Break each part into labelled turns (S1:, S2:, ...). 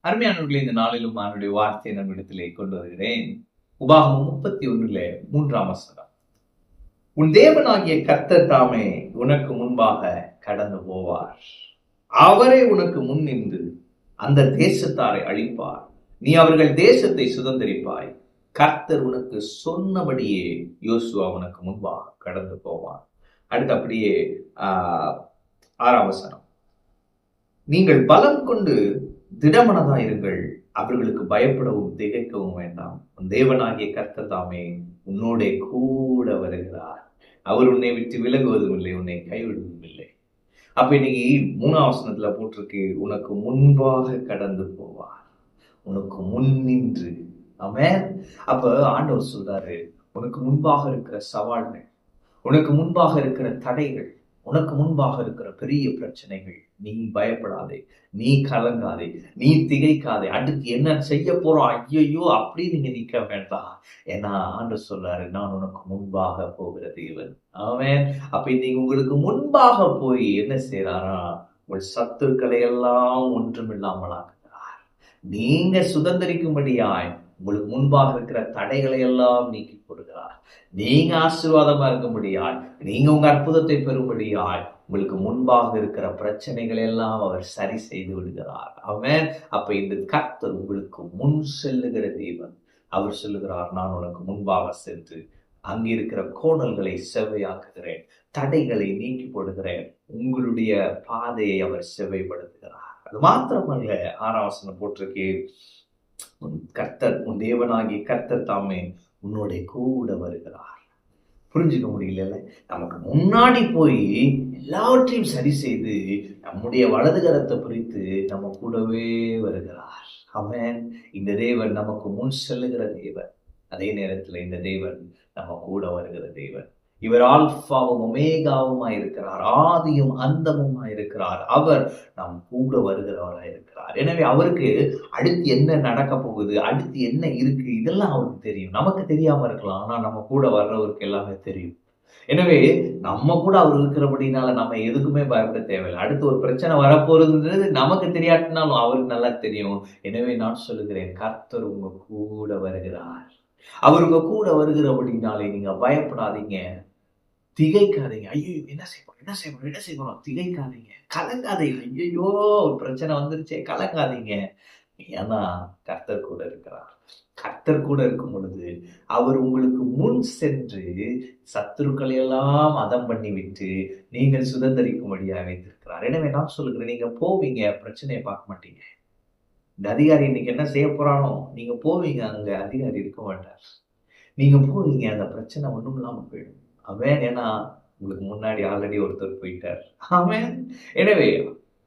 S1: அருமையானவர்களே, இந்த நாளிலும் அவனுடைய வார்த்தையை நம்மிடத்திலே கொண்டு வருகிறேன். உபாகமம் 31:3 உன் தேவனாகிய கர்த்தர் தாமே உனக்கு முன்பாக கடந்து போவார். அவரே உனக்கு முன் நின்று அந்த தேசத்தாரை அழிப்பார். நீ அவர்கள் தேசத்தை சுதந்தரிப்பாய். கர்த்தர் உனக்கு சொன்னபடியே யோசுவா உனக்கு முன்பாக கடந்து போவார். அடுத்து அப்படியே 6 நீங்கள் பலம் கொண்டு திடமனதாயிருங்கள், அவர்களுக்கு பயப்படவும் திகைக்கவும் வேண்டாம். தேவனாகிய கர்த்தர் தாமே உன்னோட கூட வருகிறார். அவர் உன்னை விட்டு விலகுவதும் இல்லை, உன்னை கைவிடுவதும் இல்லை. அப்ப இன்னைக்கு 3 போட்டிருக்கு, உனக்கு முன்பாக கடந்து போவார், உனக்கு முன் நின்று. ஆமென். அப்ப ஆண்டவர் சொல்றாரு, உனக்கு முன்பாக இருக்கிற சவால்கள், உனக்கு முன்பாக இருக்கிற தடைகள், உனக்கு முன்பாக இருக்கிற பெரிய பிரச்சனைகள், நீ பயப்படாதே, நீ கலங்காதே, நீ திகைக்காதே. அடுத்து என்ன செய்ய போறோம், ஐயோ அப்படி நீங்க நிக்க வேண்டாம். ஏன்னா ஆண்டவர் சொல்றாரு, நான் உனக்கு முன்பாக போகிற தேவன். ஆமென். அப்ப இன்னைக்கு உங்களுக்கு முன்பாக போய் என்ன செய்யறாரா, உங்கள் சத்துருக்களை எல்லாம் ஒன்றுமில்லாமல் ஆக்குகிறார். நீங்க சுதந்திரிக்கும்படியாய் உங்களுக்கு முன்பாக இருக்கிற தடைகளை எல்லாம் நீக்கி போடுகிறார். நீங்க ஆசீர்வாதமா இருக்கும்படியாய், நீங்க உங்க அற்புதத்தை பெறும்படியாய் உங்களுக்கு முன்பாக இருக்கிற பிரச்சனைகள் எல்லாம் அவர் சரி செய்து விடுகிறார். ஆமென். அப்ப இந்த கர்த்தர் உங்களுக்கு முன் செல்லுகிற தேவன். அவர் சொல்லுகிறார், நான் உனக்கு முன்பாக சென்று அங்கிருக்கிற கோணல்களை செவ்வையாக்குகிறேன், தடைகளை நீக்கி போடுகிறேன், உங்களுடைய பாதையை அவர் செவ்வைப்படுத்துகிறார். அது மாத்திரமல்ல, 6 போட்டிருக்கு, கர்த்தர் உன் தேவனாகிய கர்த்தர் தாமே உன்னோட கூட வருகிறார். புரிஞ்சுக்க முடியல, நமக்கு முன்னாடி போய் எல்லாவற்றையும் சரி செய்து நம்முடைய வலது கரத்தை பிரித்து நம்ம கூடவே வருகிறார். ஆமென். இந்த தேவன் நமக்கு முன் செல்லுகிற தேவன். அதே நேரத்தில் இந்த தேவன் நம்ம கூட வருகிற தேவன். இவர் ஆல்பாவும் ஒமேகாவுமாய் இருக்கிறார், ஆதியும் அந்தமுமாய் இருக்கிறார். அவர் நம் கூட வருகிறவராய் இருக்கிறார். எனவே அவருக்கு அடுத்து என்ன நடக்க போகுது, அடுத்து என்ன இருக்கு, இதெல்லாம் அவருக்கு தெரியும். நமக்கு தெரியாம இருக்கலாம், ஆனா நம்ம கூட வர்றவருக்கு எல்லாமே தெரியும். எனவே நம்ம கூட அவர் இருக்கிறபடினால நம்ம எதுக்குமே பயப்பட தேவையில்லை. அடுத்து ஒரு பிரச்சனை வரப்போறதுன்றது நமக்கு தெரியாட்டினாலும் அவருக்கு நல்லா தெரியும். எனவே நான் சொல்லுகிறேன், கர்த்தர் உங்க கூட வருகிறார். அவர் உங்க கூட வருகிறபடினாலே நீங்க பயப்படாதீங்க, திகைக்காதீங்க. ஐயோ என்ன செய்யணும், திகைக்காதீங்க, கலங்காதீங்க. ஐயோ ஒரு பிரச்சனை வந்துருச்சே, கலங்காதீங்க. ஏன்னா கர்த்தர் கூட இருக்கிறார். கர்த்தர் கூட இருக்கும் பொழுது அவர் உங்களுக்கு முன் சென்று சத்துருக்களை எல்லாம் அதம் பண்ணி விட்டு நீங்கள் சுதந்திரிக்கும்படியாக வைத்திருக்கிறார். எனவே நான் சொல்லுகிறேன், நீங்க போவீங்க, பிரச்சனையை பார்க்க மாட்டீங்க. இந்த அதிகாரி இன்னைக்கு என்ன செய்ய போறானோ, நீங்க போவீங்க, அங்க அதிகாரி இருக்க மாட்டார். நீங்க போவீங்க, அந்த பிரச்சனை ஒண்ணும் இல்லாம போயிடும். ஆமென். ஏன்னா உங்களுக்கு முன்னாடி ஆல்ரெடி ஒருத்தர் போயிட்டார். ஆமென். எனவே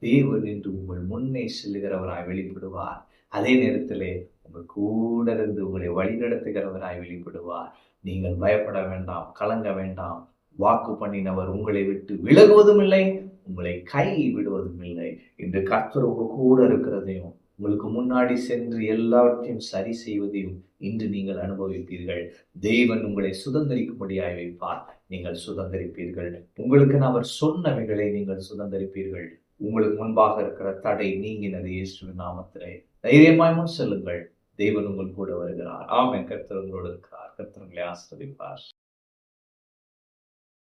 S1: தேவன் என்று உங்கள் முன்னே செல்லுகிறவராய் வெளிப்படுவார். அதே நேரத்திலே உங்கள் கூட இருந்து உங்களை வழிநடத்துகிறவராய் வெளிப்படுவார். நீங்கள் பயப்பட வேண்டாம், கலங்க வேண்டாம். வாக்கு பண்ணினவர் உங்களை விட்டு விலகுவதும் இல்லை, உங்களை கை விடுவதும் இல்லை. இன்று கர்த்தர் உங்க கூட இருக்கிறதையும் உங்களுக்கு முன்னாடி சென்று எல்லாவற்றையும் சரி செய்வதையும் இன்று நீங்கள் அனுபவிப்பீர்கள். தேவன் உங்களை சுதந்திரிக்கும்படியாய் வைப்பார். நீங்கள் சுதந்திரிப்பீர்கள். உங்களுக்கு அவர் சொன்னவைகளை நீங்கள் சுதந்திரிப்பீர்கள். உங்களுக்கு முன்பாக இருக்கிற தடை நீங்கினது இயேசுவின் நாமத்திலே. தைரியமாய் முன் செல்லுங்கள். தேவன் உங்கள் கூட வருகிறார். ஆமென். கர்த்தர் உங்களோடு இருக்கிறார். கர்த்தர் உங்களை ஆசீர்வதிப்பார்.